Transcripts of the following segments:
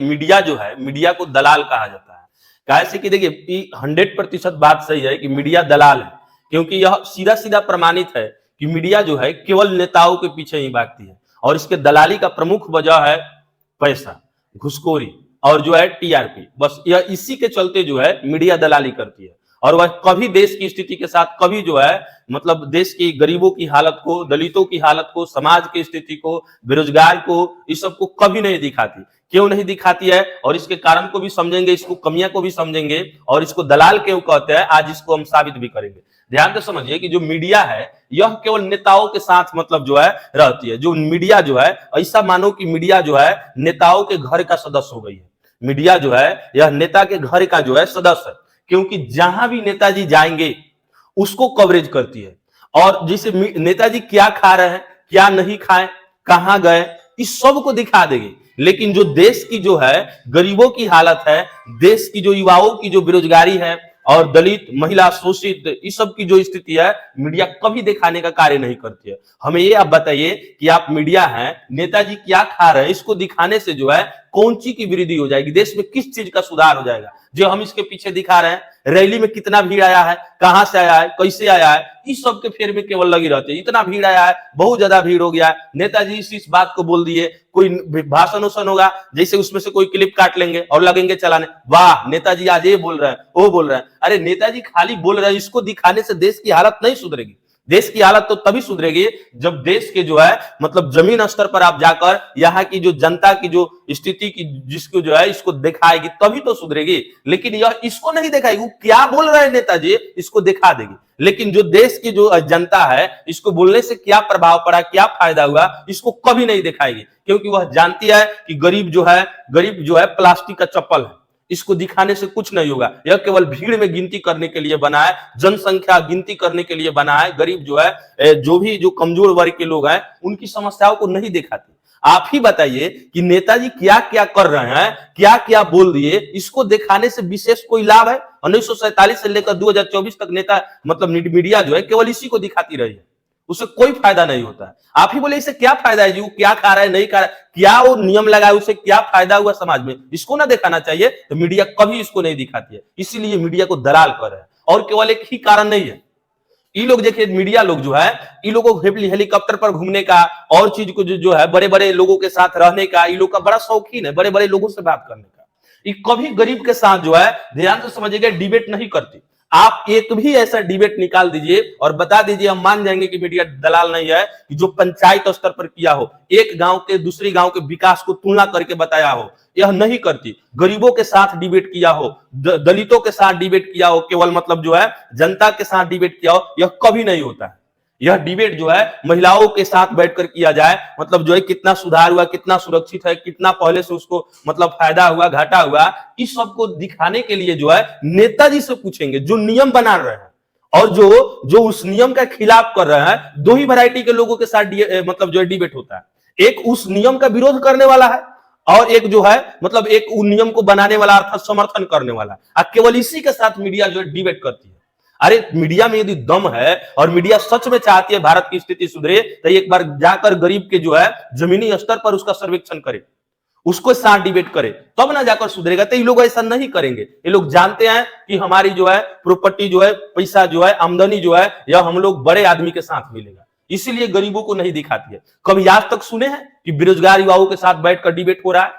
Media जो है, media को दलाल कहा जाता है। कैसे कि देखिए 100% बात सही है कि मीडिया दलाल है, क्योंकि यह सीधा सीधा प्रमाणित है कि मीडिया जो है केवल नेताओं के पीछे ही भागती है और इसके दलाली का प्रमुख वजह है पैसा, घुसखोरी और जो है टीआरपी। बस यह इसी के चलते जो है मीडिया दलाली करती है और वह कभी देश की स्थिति के साथ, कभी जो है मतलब देश की गरीबों की हालत को, दलितों की हालत को, समाज की स्थिति को, बेरोजगार को, इस सब को कभी नहीं दिखाती। क्यों नहीं दिखाती है और इसके कारण को भी समझेंगे, इसको कमियां को भी समझेंगे और इसको दलाल क्यों कहते हैं आज इसको हम साबित भी करेंगे। ध्यान से समझिए कि जो मीडिया है यह केवल नेताओं के साथ मतलब जो है रहती है। जो मीडिया जो है, ऐसा मानो कि मीडिया जो है नेताओं के घर का सदस्य हो गई है। मीडिया जो है यह नेता के घर का जो है सदस्य है, क्योंकि जहां भी नेताजी जाएंगे उसको कवरेज करती है और जिसे नेताजी क्या खा रहे हैं, क्या नहीं खाए, कहां गए, इस सब को दिखा देंगे। लेकिन जो देश की जो है गरीबों की हालत है, देश की जो युवाओं की जो बेरोजगारी है और दलित, महिला, शोषित, इस सब की जो स्थिति है, मीडिया कभी दिखाने का कार्य नहीं करती है। हमें ये आप बताइए कि आप मीडिया हैं, नेताजी क्या खा रहे हैं, इसको दिखाने से जो है कौन सी की वृद्धि हो जाएगी, देश में किस चीज का सुधार हो जाएगा जो हम इसके पीछे दिखा रहे हैं। रैली में कितना भीड़ आया है, कहां से आया है, कैसे आया है, इस सब के फेर में केवल लगी रहती है। इतना भीड़ आया है, बहुत ज्यादा भीड़ हो गया है, नेताजी इस बात को बोल दिए, कोई भाषण वोषण होगा जैसे उसमें से कोई क्लिप काट लेंगे और लगेंगे चलाने, वाह नेताजी आज ये बोल रहे हैं, वो बोल रहे हैं। अरे नेताजी खाली बोल रहे हैं, इसको दिखाने से देश की हालत नहीं सुधरेगी। देश की हालत तो तभी सुधरेगी जब देश के जो है मतलब जमीन स्तर पर आप जाकर यहाँ की जो जनता की जो स्थिति की जिसको जो है इसको दिखाएगी, तभी तो सुधरेगी। लेकिन यह इसको नहीं दिखाएगी, वो क्या बोल रहे हैं नेताजी इसको दिखा देगी। लेकिन जो देश की जो जनता है, इसको बोलने से क्या प्रभाव पड़ा, क्या फायदा हुआ, इसको कभी नहीं दिखाएगी, क्योंकि वह जानती है कि गरीब जो है प्लास्टिक का चप्पल है, इसको दिखाने से कुछ नहीं होगा। यह केवल भीड़ में गिनती करने के लिए बना है, जनसंख्या गिनती करने के लिए बना है। गरीब जो है, जो कमजोर वर्ग के लोग हैं, उनकी समस्याओं को नहीं दिखाती। आप ही बताइए कि नेताजी क्या क्या कर रहे हैं, क्या क्या बोल दिए, इसको दिखाने से विशेष कोई लाभ है? 1947 से लेकर 2024 तक नेता मतलब मीडिया जो है केवल इसी को दिखाती रही है, उससे कोई फायदा नहीं होता है। आप ही बोले इससे क्या फायदा है जी, वो क्या खा रहा है, नहीं खा रहा है, क्या वो नियम लगाए, उससे क्या फायदा हुआ समाज में, इसको ना दिखाना चाहिए। तो मीडिया कभी इसको नहीं दिखाती है, इसीलिए मीडिया को दलाल कर रहे हैं। और केवल एक ही कारण नहीं है, ये लोग देखिए मीडिया लोग जो है, इन लोगों को हेलीकॉप्टर पर घूमने का और चीज को जो है बड़े बड़े लोगों के साथ रहने का, इन लोग का बड़ा शौकीन है, बड़े बड़े लोगों से बात करने का। ये कभी गरीब के साथ जो है, ध्यान से समझिएगा, डिबेट नहीं करती। आप एक भी ऐसा डिबेट निकाल दीजिए और बता दीजिए, हम मान जाएंगे कि मीडिया दलाल नहीं है, कि जो पंचायत स्तर पर किया हो, एक गांव के दूसरी गांव के विकास को तुलना करके बताया हो, यह नहीं करती। गरीबों के साथ डिबेट किया हो, दलितों के साथ डिबेट किया हो, केवल मतलब जो है जनता के साथ डिबेट किया हो, यह कभी नहीं होता है। यह डिबेट जो है महिलाओं के साथ बैठकर किया जाए, मतलब जो है कितना सुधार हुआ, कितना सुरक्षित है, कितना पहले से उसको मतलब फायदा हुआ, घाटा हुआ, इस सब को दिखाने के लिए जो है नेताजी से पूछेंगे जो नियम बना रहे हैं, और जो उस नियम का खिलाफ कर रहे हैं। दो ही वैरायटी के लोगों के साथ मतलब जो है डिबेट होता है, एक उस नियम का विरोध करने वाला है और एक जो है मतलब एक उस नियम को बनाने वाला अर्थात समर्थन करने वाला है। केवल इसी के साथ मीडिया जो है डिबेट करती है। अरे मीडिया में यदि दम है और मीडिया सच में चाहती है भारत की स्थिति सुधरे, तो एक बार जाकर गरीब के जो है जमीनी स्तर पर उसका सर्वेक्षण करे, उसको साथ डिबेट करे, तब ना जाकर सुधरेगा। तो ये लोग ऐसा नहीं करेंगे। ये लोग जानते हैं कि हमारी जो है प्रॉपर्टी जो है, पैसा जो है, आमदनी जो है, यह हम लोग बड़े आदमी के साथ मिलेगा, इसीलिए गरीबों को नहीं दिखाती है। कभी आज तक सुने हैं कि बेरोजगार युवाओं के साथ बैठकर डिबेट हो रहा है?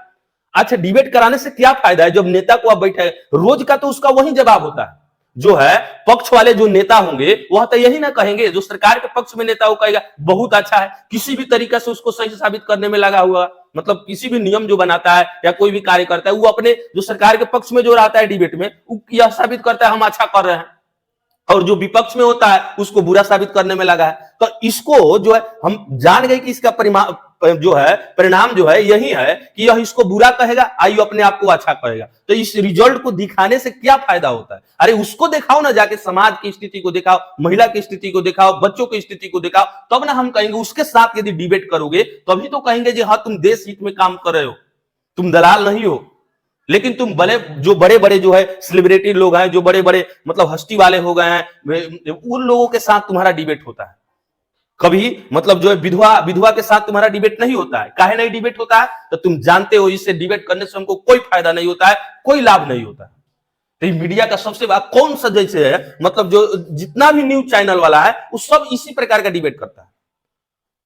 अच्छा, डिबेट कराने से क्या फायदा है? जब नेता को आप बैठे रोज का, तो उसका वही जवाब होता है। जो है पक्ष वाले जो नेता होंगे वह तो यही ना कहेंगे, जो सरकार के पक्ष में नेता वो कहेगा बहुत अच्छा है, किसी भी तरीका से उसको सही साबित करने में लगा हुआ, मतलब किसी भी नियम जो बनाता है या कोई भी कार्य करता है, वो अपने जो सरकार के पक्ष में जो रहता है डिबेट में, यह साबित करता है हम अच्छा कर रहे हैं, और जो विपक्ष में होता है उसको बुरा साबित करने में लगा है। तो इसको जो है हम जान गए कि इसका परिणाम जो है यही है कि यह इसको बुरा कहेगा, आयु अपने आप को अच्छा कहेगा। तो इस रिजल्ट को दिखाने से क्या फायदा होता है? अरे उसको दिखाओ ना, जाके समाज की स्थिति को दिखाओ, महिला की स्थिति को दिखाओ, बच्चों की स्थिति को दिखाओ, तब ना हम कहेंगे। उसके साथ यदि डिबेट करोगे तभी तो कहेंगे जी हाँ तुम देश हित में काम कर रहे हो, तुम दलाल नहीं हो। लेकिन तुम बड़े बड़े जो है सेलिब्रिटी लोग हैं, जो बड़े बड़े मतलब हस्ती वाले हो गए हैं, उन लोगों के साथ तुम्हारा डिबेट होता है। कभी मतलब जो है विधवा विधवा के साथ तुम्हारा डिबेट नहीं होता है। काहे नहीं डिबेट होता है? तो तुम जानते हो इससे डिबेट करने से हमको कोई फायदा नहीं होता है, कोई लाभ नहीं होता है। तो मीडिया का सबसे बड़ा कौन सा जैसे है, मतलब जो जितना भी न्यूज चैनल वाला है वो सब इसी प्रकार का डिबेट करता है।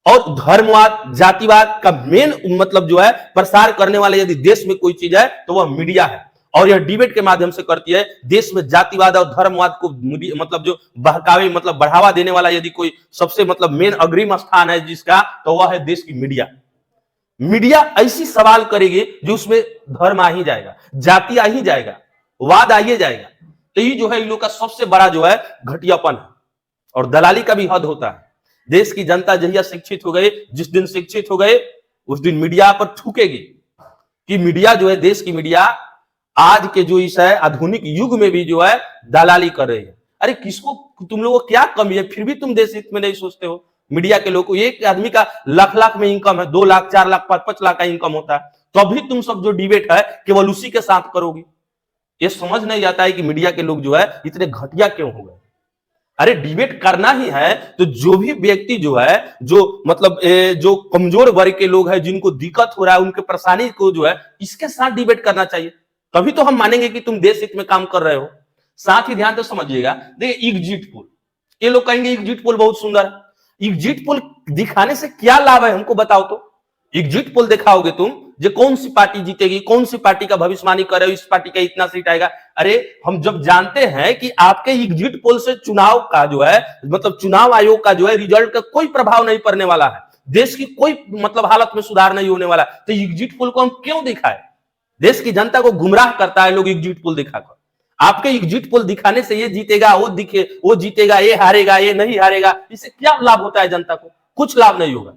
और धर्मवाद जातिवाद का मेन मतलब जो है प्रसार करने वाले यदि देश में कोई चीज है तो वह मीडिया है, और यह डिबेट के माध्यम से करती है। देश में जातिवाद और धर्मवाद को मतलब जो बहकावे मतलब बढ़ावा देने वाला यदि कोई सबसे मतलब मेन अग्रिम स्थान है जिसका, तो वह है देश की मीडिया। मीडिया ऐसी सवाल करेगी जो उसमें धर्म आ ही जाएगा, जाति आ ही जाएगा, वाद आ ही जाएगा। तो ये जो है इन लोग का सबसे बड़ा जो है घटियापन है, और दलाली का भी हद होता है। देश की जनता जहिया शिक्षित हो गए, जिस दिन शिक्षित हो गए उस दिन मीडिया पर थूकेगी कि मीडिया जो है, देश की मीडिया आज के जो इस है आधुनिक युग में भी जो है दलाली कर रही है। अरे किसको, तुम लोगों को क्या कमी है, फिर भी तुम देश हित में नहीं सोचते हो? मीडिया के लोग को एक आदमी का लाख लाख में इनकम है, 2 लाख 4 लाख 5 लाख का इनकम होता है, तो अभी तुम सब जो डिबेट है केवल उसी के साथ करोगी। ये समझ नहीं आता है कि मीडिया के लोग जो है इतने घटिया क्यों हो गए। अरे डिबेट करना ही है तो जो भी व्यक्ति जो है, जो मतलब जो कमजोर वर्ग के लोग हैं, जिनको दिक्कत हो रहा है, उनके परेशानी को जो है इसके साथ डिबेट करना चाहिए, तभी तो हम मानेंगे कि तुम देश हित में काम कर रहे हो। साथ ही ध्यान तो समझिएगा, देखिए एग्जिट पोल, ये लोग कहेंगे एग्जिट पोल बहुत सुंदर है। एग्जिट पोल दिखाने से क्या लाभ है हमको बताओ तो। एग्जिट पोल दिखाओगे तुम, जो कौन सी पार्टी जीतेगी, कौन सी पार्टी का भविष्यवाणी कर रहे हो, इस पार्टी का इतना सीट आएगा। अरे हम जब जानते हैं कि आपके एग्जिट पोल से चुनाव का जो है मतलब चुनाव आयोग का जो है रिजल्ट का कोई प्रभाव नहीं पड़ने वाला है, देश की कोई मतलब हालत में सुधार नहीं होने वाला, तो एग्जिट पोल को हम क्यों दिखाए? देश की जनता को गुमराह करता है लोग एग्जिट पोल दिखाकर। आपके एग्जिट पोल दिखाने से ये जीतेगा, वो जीतेगा, ये हारेगा, ये नहीं हारेगा, इससे क्या लाभ होता है जनता को? कुछ लाभ नहीं होगा।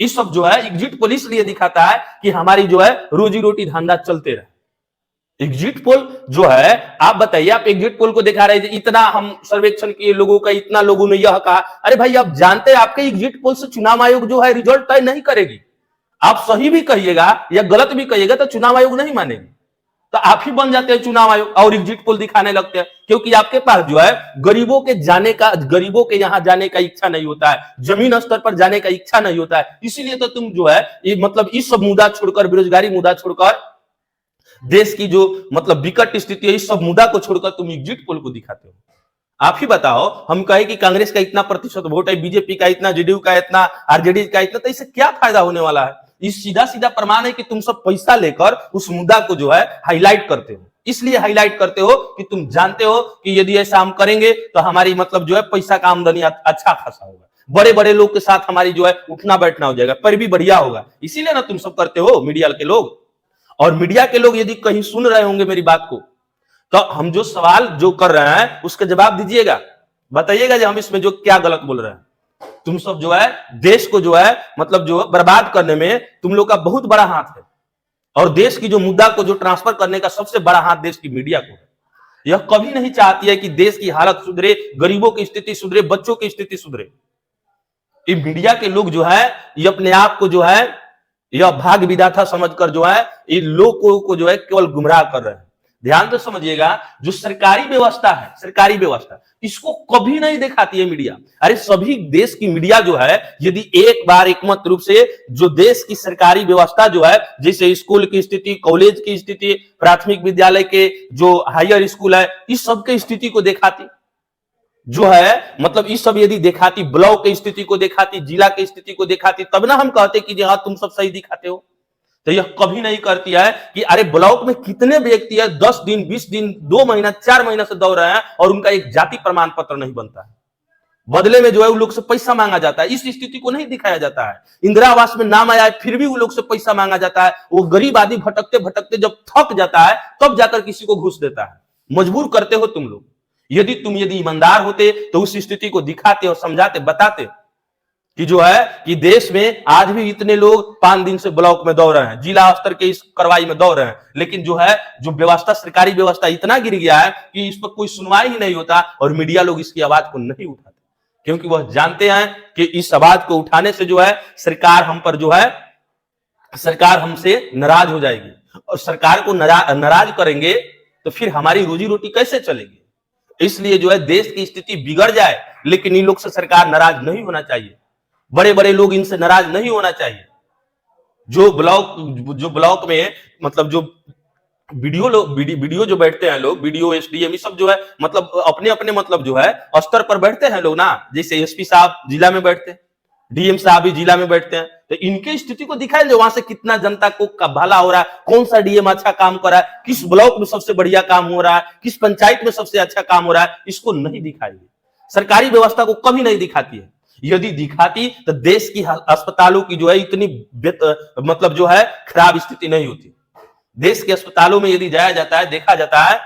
इस सब जो है एग्जिट पोल इसलिए दिखाता है कि हमारी जो है रोजी रोटी धंधा चलते रहे। एग्जिट पोल जो है, आप बताइए, आप एग्जिट पोल को दिखा रहे थे, इतना हम सर्वेक्षण किए लोगों का, इतना लोगों ने यह कहा। अरे भाई आप जानते हैं आपके एग्जिट पोल से चुनाव आयोग जो है रिजल्ट तय नहीं करेगी। आप सही भी कहिएगा या गलत भी कहिएगा तो चुनाव आयोग नहीं मानेगी, तो आप ही बन जाते हैं चुनाव आयोग और एग्जिट पोल दिखाने लगते हैं, क्योंकि आपके पास जो है गरीबों के यहां जाने का इच्छा नहीं होता है, जमीन स्तर पर जाने का इच्छा नहीं होता है। इसीलिए तो तुम जो है ये मतलब इस सब मुद्दा छोड़कर, बेरोजगारी मुद्दा छोड़कर, देश की जो मतलब विकट स्थिति है, इस सब मुद्दा को छोड़कर तुम एग्जिट पोल को दिखाते हो। आप ही बताओ, हम कहे कि कांग्रेस का इतना प्रतिशत वोट है, बीजेपी का इतना, जेडीयू का इतना, आरजेडी का इतना, तो इससे क्या फायदा होने वाला है? इस सीधा सीधा प्रमाण है कि तुम सब पैसा लेकर उस मुद्दा को जो है हाईलाइट करते हो। इसलिए हाईलाइट करते हो कि तुम जानते हो कि यदि ऐसा हम करेंगे तो हमारी मतलब जो है पैसा का आमदनी अच्छा खासा होगा, बड़े बड़े लोग के साथ हमारी जो है उठना बैठना हो जाएगा, पर भी बढ़िया होगा। इसीलिए ना तुम सब करते हो, मीडिया के लोग। और मीडिया के लोग यदि कहीं सुन रहे होंगे मेरी बात को, तो हम जो सवाल जो कर रहे हैं उसका जवाब दीजिएगा, बताइएगा जो हम इसमें जो क्या गलत बोल रहे हैं। तुम सब जो है देश को जो है मतलब जो बर्बाद करने में तुम लोग का बहुत बड़ा हाथ है, और देश की जो मुद्दा को जो ट्रांसफर करने का सबसे बड़ा हाथ देश की मीडिया को है। यह कभी नहीं चाहती है कि देश की हालत सुधरे, गरीबों की स्थिति सुधरे, बच्चों की स्थिति सुधरे। ये मीडिया के लोग जो है ये अपने आप को जो है यह भाग विधाता समझकर जो है ये लोगों को जो है केवल गुमराह कर रहे हैं। ध्यान तो समझिएगा, जो सरकारी व्यवस्था है, सरकारी व्यवस्था इसको कभी नहीं दिखाती है मीडिया। अरे सभी देश की मीडिया जो है यदि एक बार एकमत रूप से जो देश की सरकारी व्यवस्था जो है, जैसे स्कूल की स्थिति, कॉलेज की स्थिति, प्राथमिक विद्यालय के जो हायर स्कूल है, इस सब की स्थिति को दिखाती जो है, मतलब इस सब यदि दिखाती, ब्लॉक की स्थिति को दिखाती, जिला की स्थिति को दिखाती, तब ना हम कहते कि हाँ तुम सब सही दिखाते हो। तो यह कभी नहीं करती है कि अरे ब्लॉक में कितने व्यक्ति है 10 दिन 20 दिन 2 महीना 4 महीना से दौड़ रहे हैं और उनका एक जाति प्रमाण पत्र नहीं बनता है, बदले में जो है उन लोग से पैसा मांगा जाता है। इस स्थिति को नहीं दिखाया जाता है। इंदिरा आवास में नाम आया है फिर भी उन लोग से पैसा मांगा जाता है। वो गरीब आदमी भटकते भटकते जब थक जाता है तब जाकर किसी को घूस देता है। मजबूर करते हो तुम लोग। यदि ईमानदार होते तो उस स्थिति को दिखाते और समझाते, बताते कि जो है कि देश में आज भी इतने लोग 5 दिन से ब्लॉक में दौड़ रहे हैं, जिला स्तर के इस कार्रवाई में दौड़ रहे हैं, लेकिन जो है जो व्यवस्था, सरकारी व्यवस्था इतना गिर गया है कि इस पर कोई सुनवाई ही नहीं होता और मीडिया लोग इसकी आवाज को नहीं उठाते, क्योंकि वह जानते हैं कि इस आवाज को उठाने से जो है सरकार हम पर जो है सरकार हमसे नाराज हो जाएगी, और सरकार को नाराज करेंगे तो फिर हमारी रोजी रोटी कैसे चलेगी। इसलिए जो है देश की स्थिति बिगड़ जाए लेकिन इन लोग से सरकार नाराज नहीं होना चाहिए। बड़े बड़े लोग इनसे नाराज नहीं होना चाहिए। जो ब्लॉक में मतलब जो वीडियो जो बैठते हैं लोग, वीडियो एसडीएम ये सब जो है मतलब अपने अपने मतलब जो है स्तर पर बैठते हैं लोग ना, जैसे एसपी साहब जिला में बैठते हैं, डीएम साहब भी जिला में बैठते हैं, तो इनके स्थिति को दिखाएं जो वहां से कितना जनता को भला हो रहा है, कौन सा डीएम अच्छा काम कर रहा है, किस ब्लॉक में सबसे बढ़िया काम हो रहा है, किस पंचायत में सबसे अच्छा काम हो रहा है, इसको नहीं दिखाएगी। सरकारी व्यवस्था को कभी नहीं दिखाती है। यदि दिखाती तो देश की अस्पतालों की जो है इतनी मतलब जो है खराब स्थिति नहीं होती। देश के अस्पतालों में यदि जाया जाता है, देखा जाता है,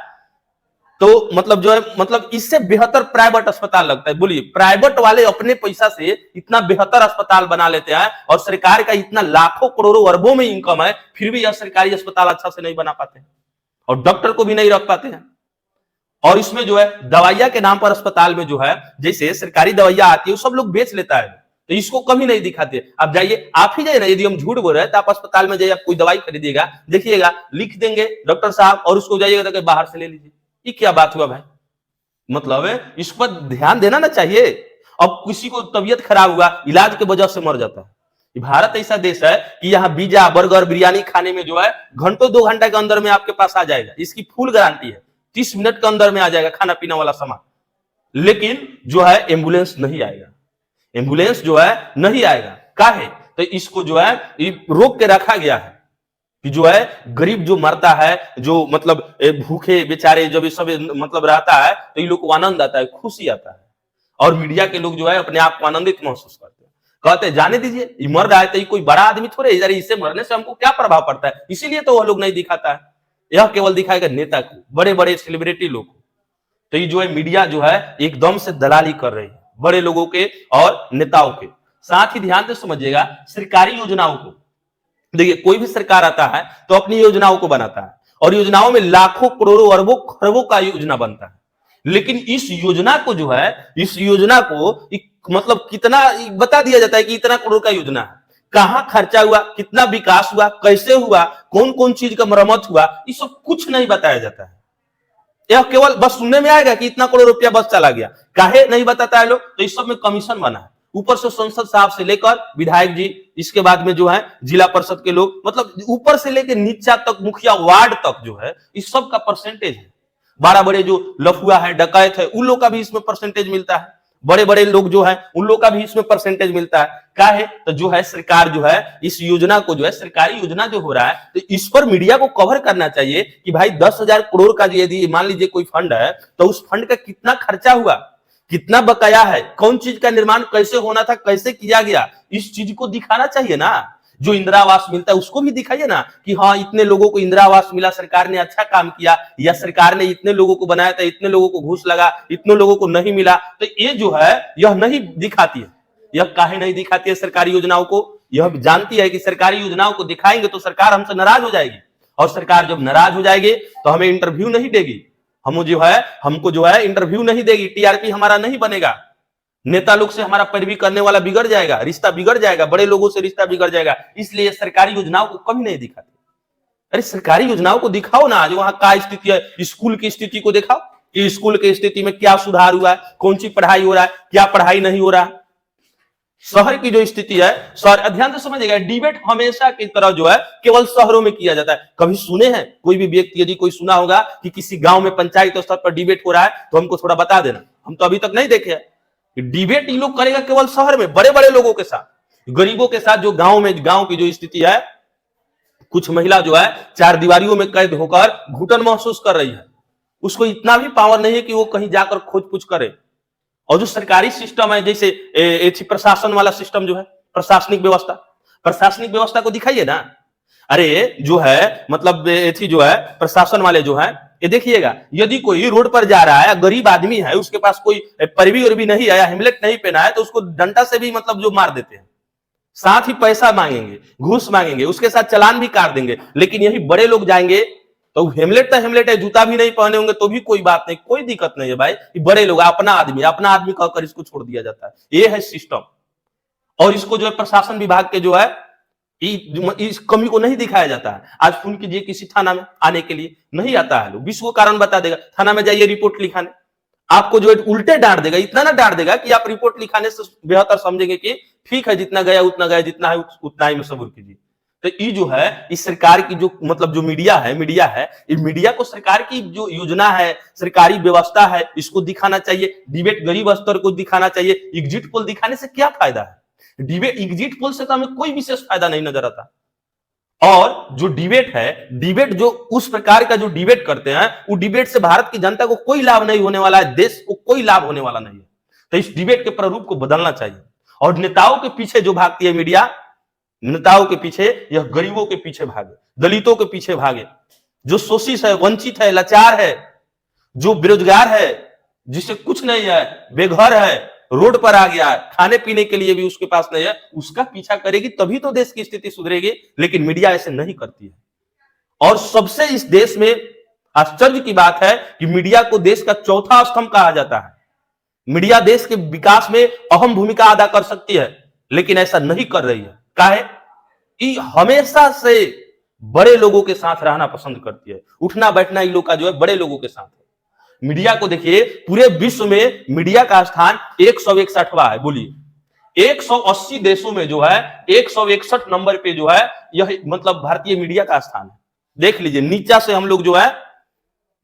तो मतलब जो है मतलब इससे बेहतर प्राइवेट अस्पताल लगता है। बोलिए, प्राइवेट वाले अपने पैसा से इतना बेहतर अस्पताल बना लेते हैं और सरकार का इतना लाखों करोड़ों अरबों में इनकम है, फिर भी यह सरकारी अस्पताल अच्छा से नहीं बना पाते हैं और डॉक्टर को भी नहीं रख पाते हैं। और इसमें जो है दवाइयां के नाम पर अस्पताल में जो है जैसे सरकारी दवाइयां आती है वो सब लोग बेच लेता है, तो इसको कभी नहीं दिखाते। आप जाइए, आप ही जाइए ना, यदि हम झूठ बोल रहे हैं तो आप अस्पताल में जाइए, आप कोई दवाई खरीदिएगा, देखिएगा लिख देंगे डॉक्टर साहब और उसको जाइएगा तो बाहर से ले लीजिए। ये क्या बात हुआ भाई? मतलब है इस पर ध्यान देना ना चाहिए। अब किसी को तबीयत खराब हुआ, इलाज के वजह से मर जाता है। भारत ऐसा देश है कि यहाँ पिज्जा बर्गर बिरयानी खाने में जो है घंटों 2 घंटे के अंदर में आपके पास आ जाएगा, इसकी फुल गारंटी है। 30 मिनट के अंदर में आ जाएगा खाना पीना वाला सामान, लेकिन जो है एम्बुलेंस नहीं आएगा। एम्बुलेंस जो है नहीं आएगा, काहे? तो इसको जो है रोक के रखा गया है कि जो है गरीब जो मरता है, जो मतलब भूखे बेचारे जब ये सब मतलब रहता है तो ये लोग को आनंद आता है, खुशी आता है, और मीडिया के लोग जो है अपने आप को आनंदित महसूस करते हैं, कहते हैं जाने दीजिए, ये मर रहा है तो ये कोई बड़ा आदमी थोड़े, इससे मरने से हमको क्या प्रभाव पड़ता है। इसीलिए तो वह लोग नहीं दिखाता है, यह केवल दिखाएगा नेता को, बड़े बड़े सेलिब्रिटी लोग को। तो ये जो है मीडिया जो है एकदम से दलाली कर रही है बड़े लोगों के और नेताओं के साथ ही। ध्यान से समझिएगा, सरकारी योजनाओं को देखिए, कोई भी सरकार आता है तो अपनी योजनाओं को बनाता है और योजनाओं में लाखों करोड़ों अरबों खरबों का योजना बनता है, लेकिन इस योजना को जो है इस योजना को मतलब कितना बता दिया जाता है कि इतना करोड़ का योजना है, कहां खर्चा हुआ, कितना विकास हुआ, कैसे हुआ, कौन कौन चीज का मरम्मत हुआ, ये सब कुछ नहीं बताया जाता है। यह केवल बस सुनने में आएगा कि इतना करोड़ रुपया बस चला गया, काहे नहीं बताता है लोग? तो इस सब में कमीशन बना है, ऊपर से संसद साहब से लेकर विधायक जी, इसके बाद में जो है जिला परिषद के लोग, मतलब ऊपर से लेकर नीचा तक, मुखिया वार्ड तक जो है इस सब का परसेंटेज है। बड़ा बड़े जो लफुआ है, डकैत है, उन लोग का भी इसमें परसेंटेज मिलता है, बड़े बड़े लोग जो है उन लोग का भी इसमें परसेंटेज मिलता है। क्या है? तो जो है सरकार जो है इस योजना को जो है सरकारी योजना जो हो रहा है तो इस पर मीडिया को कवर करना चाहिए कि भाई 10,000 करोड़ का यदि मान लीजिए कोई फंड है तो उस फंड का कितना खर्चा हुआ, कितना बकाया है, कौन चीज का निर्माण कैसे होना था, कैसे किया गया, इस चीज को दिखाना चाहिए ना। जो इंदिरा आवास मिलता है उसको भी दिखाइए ना कि हाँ इतने लोगों को इंदिरा आवास मिला, सरकार ने अच्छा काम किया, या सरकार ने इतने लोगों को बनाया था, इतने लोगों को घूस लगा, इतने लोगों को नहीं मिला। तो ये जो है यह नहीं दिखाती है। यह काहे नहीं दिखाती है सरकारी योजनाओं को? यह जानती है कि सरकारी योजनाओं को दिखाएंगे तो सरकार हमसे नाराज हो जाएगी, और सरकार जब नाराज हो जाएगी तो हमें इंटरव्यू नहीं देगी, हमको जो है इंटरव्यू नहीं देगी, टीआरपी हमारा नहीं बनेगा, नेता लोग से हमारा पैरवी करने वाला बिगड़ जाएगा, रिश्ता बिगड़ जाएगा, बड़े लोगों से रिश्ता बिगड़ जाएगा। इसलिए सरकारी योजनाओं को कभी नहीं दिखाते। अरे सरकारी योजनाओं को दिखाओ ना, जो वहां का स्थिति है, स्कूल की स्थिति को दिखाओ कि स्कूल की स्थिति में क्या सुधार हुआ है, कौन सी पढ़ाई हो रहा है, क्या पढ़ाई नहीं हो रहा है। शहर की जो स्थिति है, शहर ध्यान से समझिएगा, डिबेट हमेशा की तरह जो है केवल शहरों में किया जाता है। कभी सुने हैं कोई भी व्यक्ति, यदि कोई सुना होगा कि किसी गांव में पंचायत स्तर पर डिबेट हो रहा है तो हमको थोड़ा बता देना, हम तो अभी तक नहीं देखे हैं। डिबेट ये लोग करेगा केवल शहर में, बड़े बड़े लोगों के साथ, गरीबों के साथ। जो गांव की जो स्थिति है, कुछ महिला जो है 4 दीवारियों में कैद होकर घुटन महसूस कर रही है, उसको इतना भी पावर नहीं है कि वो कहीं जाकर खोज पूछ करे। और जो सरकारी सिस्टम है, जैसे प्रशासन वाला सिस्टम जो है, प्रशासनिक व्यवस्था को दिखाइए ना। अरे जो है मतलब जो है प्रशासन वाले जो है, ये देखिएगा, यदि कोई रोड पर जा रहा है, गरीब आदमी है, उसके पास कोई परवी नहीं आया, हेमलेट नहीं पहना है, तो उसको डंडा से भी मतलब जो मार देते हैं, साथ ही पैसा मांगेंगे, घूस मांगेंगे, उसके साथ चालान भी काट देंगे। लेकिन यही बड़े लोग जाएंगे तो हेमलेट है, जूता भी नहीं पहने होंगे तो भी कोई बात नहीं, कोई दिक्कत नहीं है भाई, बड़े लोग अपना आदमी कहकर इसको छोड़ दिया जाता है। ये है सिस्टम। और इसको जो है प्रशासन विभाग के जो है इस कमी को नहीं दिखाया जाता है। आज फोन कीजिए किसी थाना में आने के लिए, नहीं आता है, लोग 20 को कारण बता देगा, थाना में जाइए रिपोर्ट लिखाने, आपको जो है उल्टे डांट देगा, इतना ना डांट देगा कि आप रिपोर्ट लिखाने से बेहतर समझेंगे कि ठीक है जितना गया उतना गया, जितना है उतना ही में सब्र कीजिए। तो ये जो है इस सरकार की जो मतलब जो मीडिया है ये मीडिया को सरकार की जो योजना है, सरकारी व्यवस्था है, इसको दिखाना चाहिए। डिबेट गरीब स्तर को दिखाना चाहिए। एग्जिट पोल दिखाने से क्या फायदा है? डिबेट एग्जिट पोल से तो हमें कोई विशेष फायदा नहीं नजर आता। और जो डिबेट है, डिबेट जो उस प्रकार का जो डिबेट करते हैं, वो डिबेट से भारत की जनता को कोई लाभ नहीं होने वाला है, देश को कोई लाभ होने वाला नहीं है। तो इस डिबेट के प्रारूप को बदलना चाहिए। और नेताओं के पीछे जो भागती है मीडिया, नेताओं के पीछे, यह गरीबों के पीछे भागे, दलितों के पीछे भागे, जो शोषित है, वंचित है, लाचार है, जो बेरोजगार है, जिसे कुछ नहीं है, बेघर है, रोड पर आ गया है, खाने पीने के लिए भी उसके पास नहीं है, उसका पीछा करेगी तभी तो देश की स्थिति सुधरेगी। लेकिन मीडिया ऐसे नहीं करती है। और सबसे इस देश में आश्चर्य की बात है कि मीडिया को देश का चौथा स्तंभ कहा जाता है। मीडिया देश के विकास में अहम भूमिका अदा कर सकती है, लेकिन ऐसा नहीं कर रही है। काहे कि हमेशा से बड़े लोगों के साथ रहना पसंद करती है। उठना बैठना इन लोग का जो है बड़े लोगों के साथ है। मीडिया को देखिए, पूरे विश्व में मीडिया का स्थान 161वां है। बोलिए 180 देशों में जो है 161 नंबर पे जो है यह मतलब भारतीय मीडिया का स्थान है। देख लीजिए, नीचा से हम लोग जो है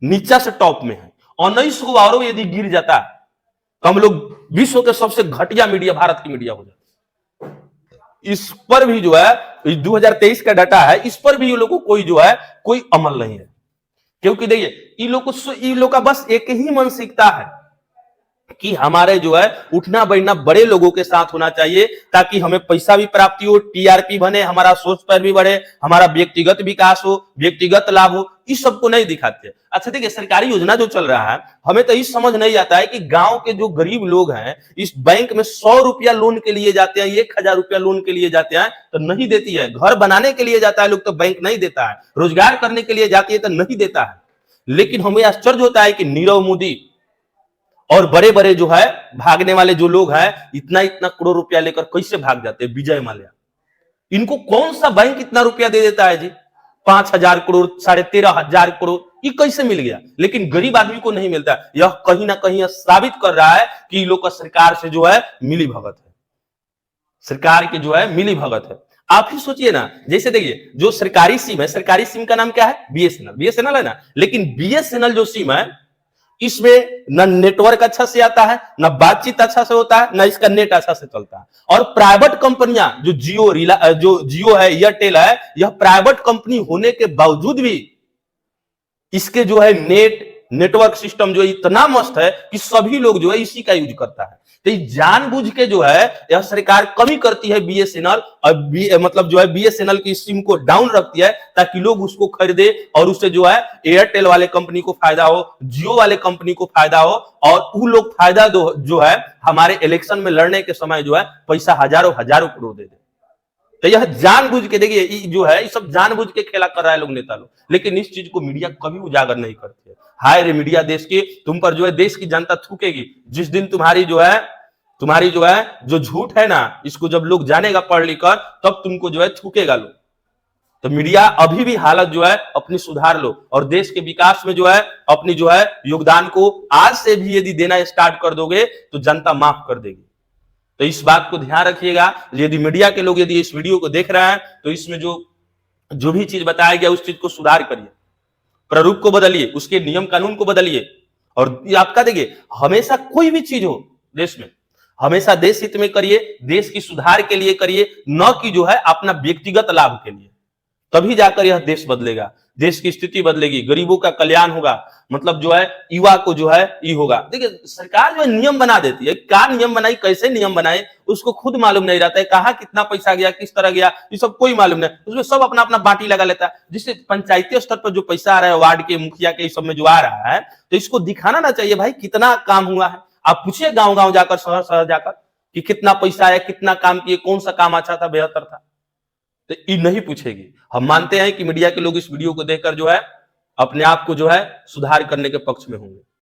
नीचा से टॉप में है। 19 को और यदि गिर जाता है तो हम लोग विश्व के सबसे घटिया मीडिया भारत की मीडिया हो जाता है। इस पर भी जो है 2023 का डाटा है, इस पर भी ये लोगों को कोई जो है कोई अमल नहीं है। क्योंकि देखिए इन लोग का बस एक ही मानसिकता है कि हमारे जो है उठना बैठना बड़े लोगों के साथ होना चाहिए, ताकि हमें पैसा भी प्राप्ति हो, टीआरपी बने, हमारा सोच पर भी बढ़े, हमारा व्यक्तिगत विकास हो, व्यक्तिगत लाभ हो। इस सबको नहीं दिखाते। अच्छा देखिए, सरकारी योजना जो चल रहा है, हमें तो इस समझ नहीं आता है कि गांव के जो गरीब लोग हैं, इस बैंक में 100 रुपया लोन के लिए जाते हैं, 1000 रुपया लोन के लिए जाते हैं तो नहीं देती है। घर बनाने के लिए जाता है लोग तो बैंक नहीं देता है। रोजगार करने के लिए जाती है तो नहीं देता है। लेकिन हमें आश्चर्य होता है कि नीरव मोदी और बड़े बड़े जो है भागने वाले जो लोग हैं, इतना इतना करोड़ रुपया लेकर कैसे भाग जाते हैं? विजय माल्या, इनको कौन सा बैंक इतना रुपया दे देता है जी? 5000 करोड़, 13,500 करोड़, ये कैसे मिल गया? लेकिन गरीब आदमी को नहीं मिलता। यह कहीं ना कहीं साबित कर रहा है कि ये लोग का सरकार से जो है मिली भगत है, सरकार के जो है मिली भगत है। आप ही सोचिए ना, जैसे देखिए जो सरकारी सिम है, सरकारी सिम का नाम क्या है? बीएसएनएल। बीएसएनएल है ना, लेकिन बीएसएनएल जो सिम है, इसमें न नेटवर्क अच्छा से आता है, न बातचीत अच्छा से होता है, न इसका नेट अच्छा से चलता है। और प्राइवेट कंपनियां जो जियो है, एयरटेल है, यह प्राइवेट कंपनी होने के बावजूद भी इसके जो है नेटवर्क सिस्टम जो इतना मस्त है कि सभी लोग जो है इसी का यूज करता है। तो जानबूझ के जो है यह सरकार कमी करती है बीएसएनएल, और मतलब जो है बीएसएनएल की सिम को डाउन रखती है ताकि लोग उसको खरीदे और उससे जो है एयरटेल वाले कंपनी को फायदा हो, जियो वाले कंपनी को फायदा हो, और वो लोग फायदा जो है हमारे इलेक्शन में लड़ने के समय जो है पैसा हजारों करोड़ दे दे। तो यह जानबूझ के देखिए जो है ये सब जानबूझ के खेला कर रहा है लोग, नेता लोग। लेकिन इस चीज को मीडिया कभी उजागर नहीं करती है। हाय रे मीडिया, देश की तुम पर जो है देश की जनता थूकेगी जिस दिन तुम्हारी जो है जो झूठ है ना, इसको जब लोग जानेगा पढ़ लिख कर, तब तुमको जो है थूकेगा लोग। तो मीडिया अभी भी हालत जो है अपनी सुधार लो, और देश के विकास में जो है अपनी जो है योगदान को आज से भी यदि देना स्टार्ट कर दोगे तो जनता माफ कर देगी। तो इस बात को ध्यान रखिएगा। यदि मीडिया के लोग यदि इस वीडियो को देख रहे हैं तो इसमें जो भी चीज बताया गया उस चीज को सुधार करिए, प्रारूप को बदलिए, उसके नियम कानून को बदलिए। और आपका देखिए, हमेशा कोई भी चीज हो देश में, हमेशा देश हित में करिए, देश की सुधार के लिए करिए, न कि जो है अपना व्यक्तिगत लाभ के लिए। तभी जाकर यह देश बदलेगा, देश की स्थिति बदलेगी, गरीबों का कल्याण होगा, मतलब जो है युवा को जो है ये होगा। देखिए सरकार जो है नियम बना देती है, क्या नियम बनाई, कैसे नियम बनाए, उसको खुद मालूम नहीं रहता है। कहाँ कितना पैसा गया, किस तरह गया, ये सब कोई मालूम नहीं। उसमें सब अपना अपना बाटी लगा लेता है। जिससे पंचायती स्तर पर जो पैसा आ रहा है, वार्ड के मुखिया के सब में जो आ रहा है, तो इसको दिखाना ना चाहिए भाई कितना काम हुआ है। आप पूछिए गाँव गाँव जाकर, शहर शहर जाकर कि कितना पैसा आया, कितना काम किए, कौन सा काम अच्छा था, बेहतर था, तो ये नहीं पूछेगी। हम मानते हैं कि मीडिया के लोग इस वीडियो को देखकर जो है अपने आप को जो है सुधार करने के पक्ष में होंगे।